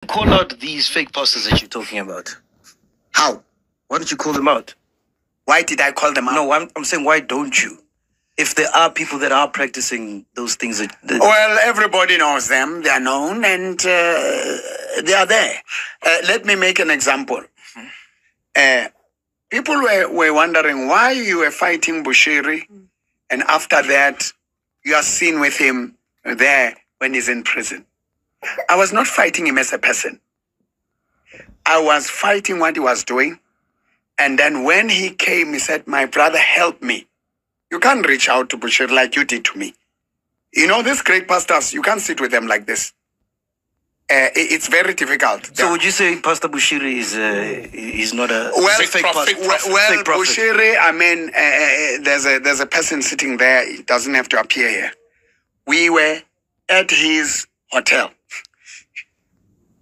Call out these fake pastors that you're talking about. How? Why don't you call them out? Why did I call them out? No, I'm saying, why don't you? If there are people that are practicing those things that well, everybody knows them. They are known and they are there. Let me make an example. People were wondering why you were fighting Bushiri, and after that, you are seen with him there when he's in prison. I was not fighting him as a person. I was fighting what he was doing. And then when he came, he said, my brother, help me. You can't reach out to Bushiri like you did to me. You know, these great pastors, you can't sit with them like this. It's very difficult. So would you say Pastor Bushiri is not a fake prophet? Well, Bushiri, I mean, there's a person sitting there. He doesn't have to appear here. We were at his hotel.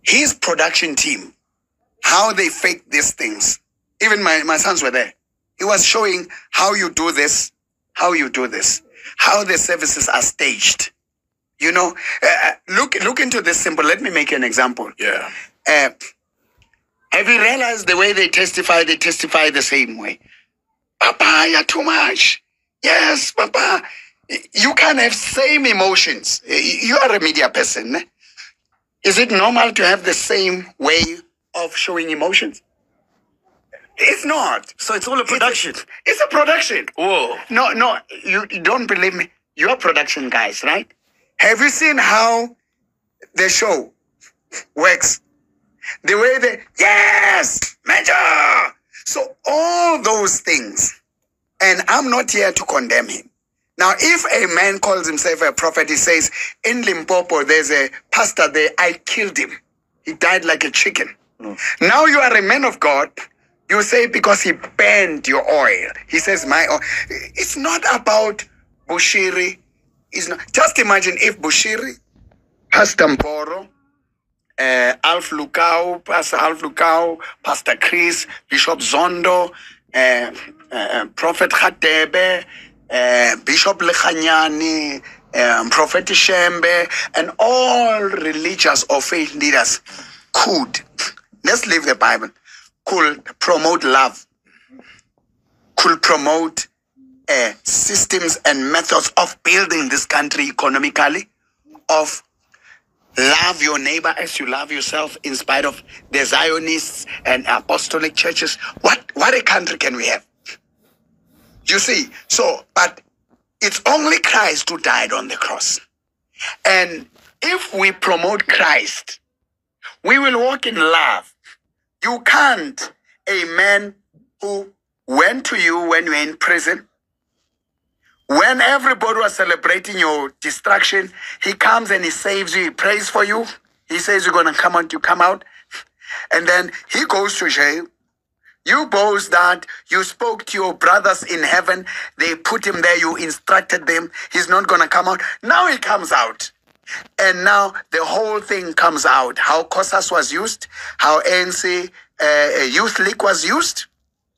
His production team, how they fake these things. Even my sons were there. He was showing how you do this, how the services are staged. You know, look into this simple. Let me make you an example. Yeah. Have you realized the way they testify the same way? Papa, you're too much. Yes, Papa. You can't have same emotions. You are a media person. Is it normal to have the same way of showing emotions? It's not. So it's all a production. It's a production. Whoa. No, you don't believe me. You're production guys, right? Have you seen how the show works? The way yes, Major. So all those things, and I'm not here to condemn him. Now, if a man calls himself a prophet, he says, in Limpopo, there's a pastor there, I killed him. He died like a chicken. Now you are a man of God. You say because he burned your oil. He says, my oil. It's not about Bushiri. It's not. Just imagine if Bushiri, Pastor Mboro, Pastor Alf Lukau, Pastor Chris, Bishop Zondo, Prophet Khatebe, Bishop Lekhanyani, Prophet Shembe, and all religious or faith leaders could, let's leave the Bible, could promote love, could promote systems and methods of building this country economically, of love your neighbor as you love yourself in spite of the Zionists and apostolic churches. What a country can we have? You see, so, but it's only Christ who died on the cross. And if we promote Christ, we will walk in love. You can't, a man who went to you when you were in prison, when everybody was celebrating your destruction, he comes and he saves you, he prays for you. He says you're going to come out, you come out. And then he goes to jail. You boast that you spoke to your brothers in heaven. They put him there. You instructed them. He's not going to come out. Now he comes out. And now the whole thing comes out. How COSAS was used. How ANC Youth League was used.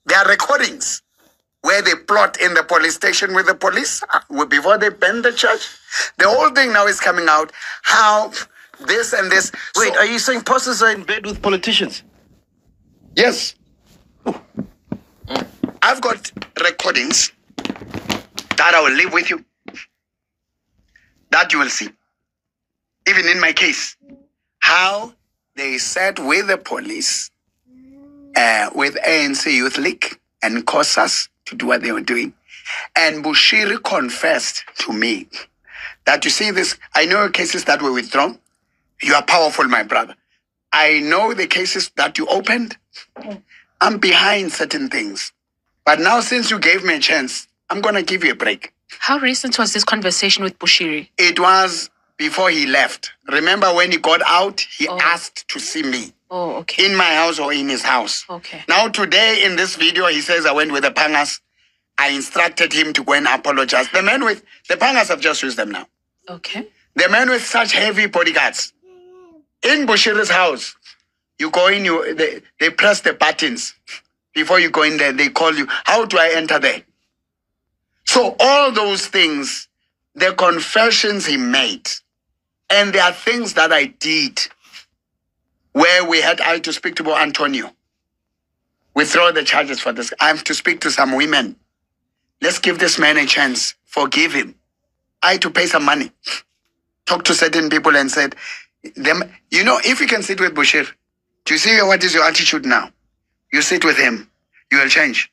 There are recordings where they plot in the police station with the police before they burn the church. The whole thing now is coming out. How this and this. Wait, are you saying pastors are in bed with politicians? Yes. I've got recordings that I will leave with you, that you will see. Even in my case, how they sat with the police, with ANC Youth League and COSAS to do what they were doing. And Bushiri confessed to me that, you see this, I know cases that were withdrawn. You are powerful, my brother. I know the cases that you opened. I'm behind certain things. But now, since you gave me a chance, I'm going to give you a break. How recent was this conversation with Bushiri? It was before he left. Remember when he got out, he asked to see me. Oh, okay. In my house or in his house. Okay. Now, today in this video, he says I went with the Pangas. I instructed him to go and apologize. The Pangas have just used them now. Okay. The man with such heavy bodyguards. In Bushiri's house, you go in, they press the buttons. Before you go in there, they call you. How do I enter there? So all those things, the confessions he made, and there are things that I did where we had I to speak to Bo Antonio. We throw the charges for this. I'm to speak to some women. Let's give this man a chance. Forgive him. I had to pay some money. Talk to certain people and said, them, you know, if you can sit with Bushiri, do you see what is your attitude now? You sit with him, you will change.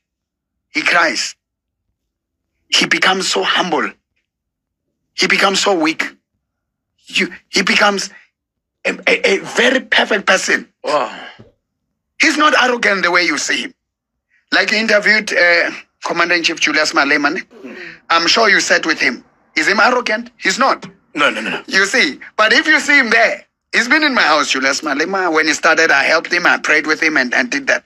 He cries. He becomes so humble. He becomes so weak. He becomes a very perfect person. Wow. He's not arrogant the way you see him. Like you interviewed Commander-in-Chief Julius Malema. I'm sure you sat with him. Is him arrogant? He's not. No. You see, but if you see him there, he's been in my house, Julius Malema. When he started, I helped him, I prayed with him and did that.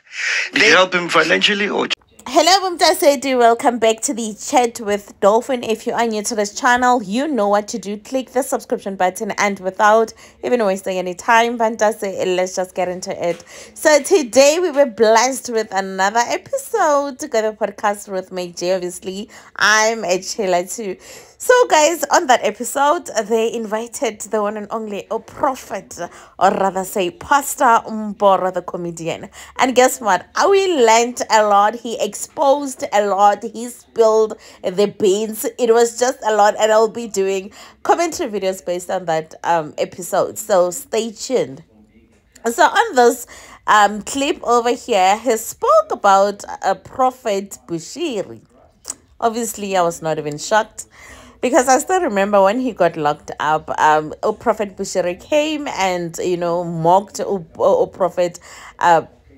Did you help him financially or? Hello, Mtasedi. Welcome back to the Chat with Dolphin. If you are new to this channel, you know what to do. Click the subscription button, and without even wasting any time, Mtasedi, let's just get into it. So today we were blessed with another episode to go the podcast with my J. Obviously, I'm a chiller too. So guys, on that episode, they invited the one and only prophet, or rather say Pastor Mboro, the comedian. And guess what? We learned a lot. He exposed a lot. He spilled the beans. It was just a lot, and I'll be doing commentary videos based on that episode. So stay tuned. So on this clip over here, he spoke about Prophet Bushiri. Obviously, I was not even shocked, because I still remember when he got locked up, Prophet Bushiri came and, you know, mocked Prophet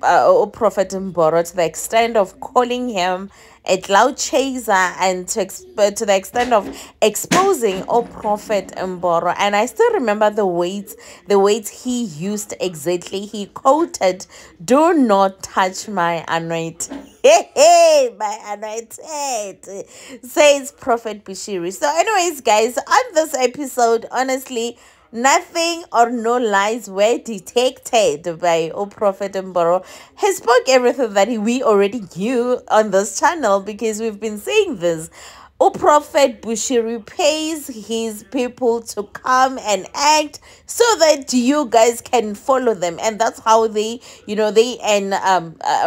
Mboro to the extent of calling him a cloud chaser, and to the extent of exposing Prophet Mboro. And I still remember the words he used exactly. He quoted, "Do not touch my anointed." Hey, my anointed, says Prophet Bushiri. So anyways, guys, on this episode, honestly, nothing or no lies were detected by Prophet Mboro. He spoke everything that we already knew on this channel, because we've been saying this. Prophet Bushiri pays his people to come and act so that you guys can follow them, and that's how they, you know, they earn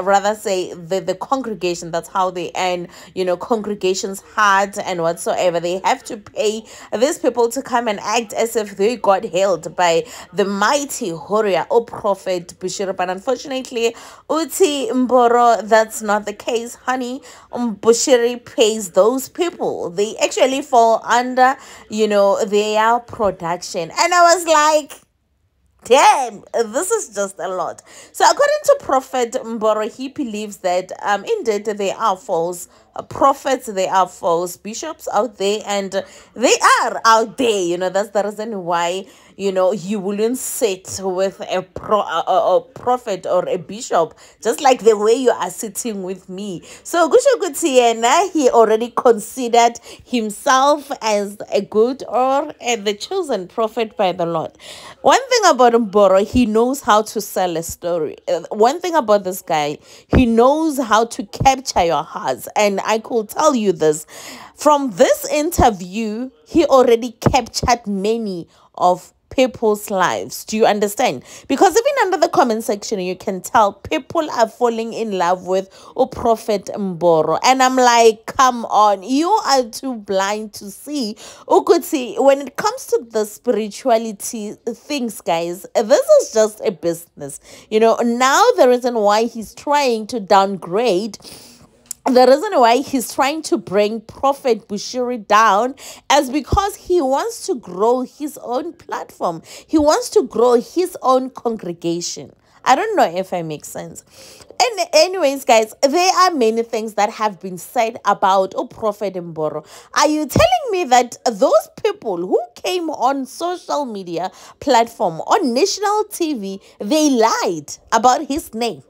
rather say the congregation. That's how they earn, you know, congregation's heart and whatsoever. They have to pay these people to come and act as if they got held by the mighty warrior Prophet Bushiri. But unfortunately, Uti Mboro, that's not the case, honey. Bushiri pays those people. They actually fall under, you know, their production. And I was like, damn, this is just a lot. So according to Prophet Mboro, he believes that indeed there are false prophets, there are false bishops out there, and they are out there. You know, that's the reason why, you know, you wouldn't sit with a prophet or a bishop just like the way you are sitting with me. So Gushogutiena, he already considered himself as a good or the chosen prophet by the Lord. One thing about Mboro, he knows how to sell a story. One thing about this guy, he knows how to capture your hearts. And I could tell you this. From this interview, he already captured many of people's lives. Do you understand? Because even under the comment section, you can tell people are falling in love with Prophet Mboro. And I'm like, come on, you are too blind to see. Could see when it comes to the spirituality things, guys, this is just a business. You know, now the reason why he's trying to downgrade, the reason why he's trying to bring Prophet Bushiri down is because he wants to grow his own platform. He wants to grow his own congregation. I don't know if I make sense. And anyways, guys, there are many things that have been said about Prophet Mboro. Are you telling me that those people who came on social media platform, on national TV, they lied about his name?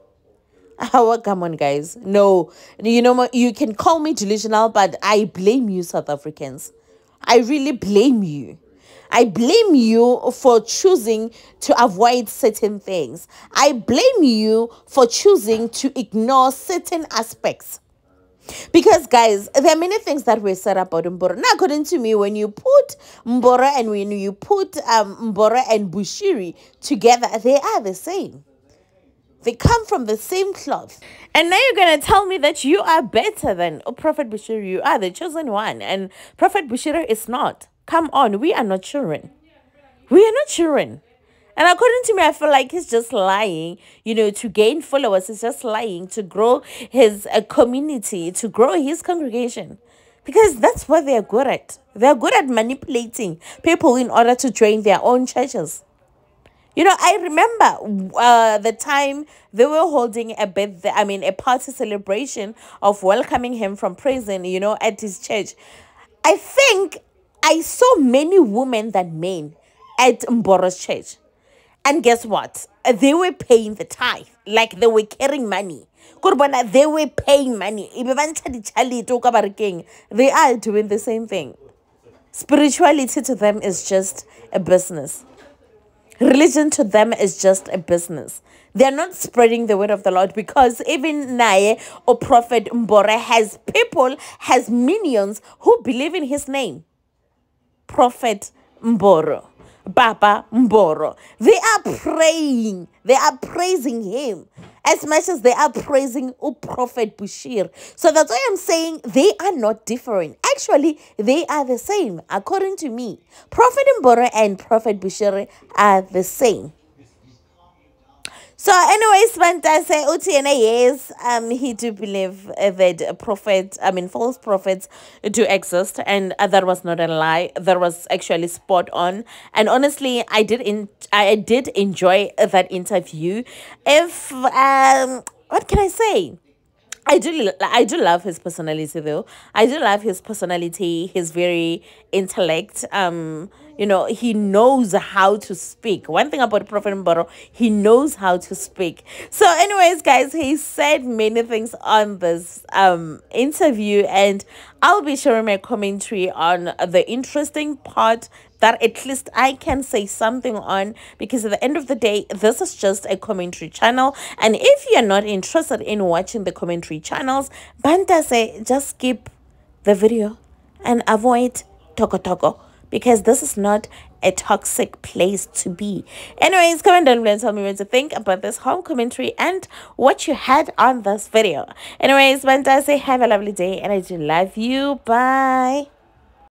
Oh, come on, guys. No, you know, you can call me delusional, but I blame you, South Africans. I really blame you. I blame you for choosing to avoid certain things. I blame you for choosing to ignore certain aspects. Because, guys, there are many things that were said about Mboro. Now, according to me, when you put Mboro and Mboro and Bushiri together, they are the same. They come from the same cloth. And now you're going to tell me that you are better than Prophet Bushiri. You are the chosen one. And Prophet Bushiri is not. Come on, we are not children. We are not children. And according to me, I feel like he's just lying, to gain followers. He's just lying to grow his community, to grow his congregation. Because that's what they're good at. They're good at manipulating people in order to join their own churches. I remember the time they were holding a party celebration of welcoming him from prison, at his church. I think I saw many women than men at Mboro's church. And guess what? They were paying the tithe. Like they were carrying money. They were paying money. They are doing the same thing. Spirituality to them is just a business. Religion to them is just a business. They're not spreading the word of the Lord, because even Naye or Prophet Mboro has minions who believe in his name. Prophet Mboro, Baba Mboro. They are praying. They are praising him as much as they are praising Prophet Bushiri. So that's why I'm saying they are not different. Actually, they are the same, according to me. Prophet Mboro and Prophet Bushiri are the same. So anyways, Fantase Utiene, yes, he do believe that false prophets do exist, and that was not a lie. That was actually spot on. And honestly, I did enjoy that interview. If what can I say? I do love his personality though. I do love his personality, his very intellect. He knows how to speak. One thing about Prophet Mboro, he knows how to speak. So anyways, guys, he said many things on this interview, and I'll be sharing my commentary on the interesting part that at least I can say something on, because at the end of the day, this is just a commentary channel. And if you're not interested in watching the commentary channels, Banta say just skip the video and avoid toko, because this is not a toxic place to be. Anyways, comment down below and tell me what you think about this home commentary and what you had on this video. Anyways, Banta say have a lovely day, and I do love you. Bye.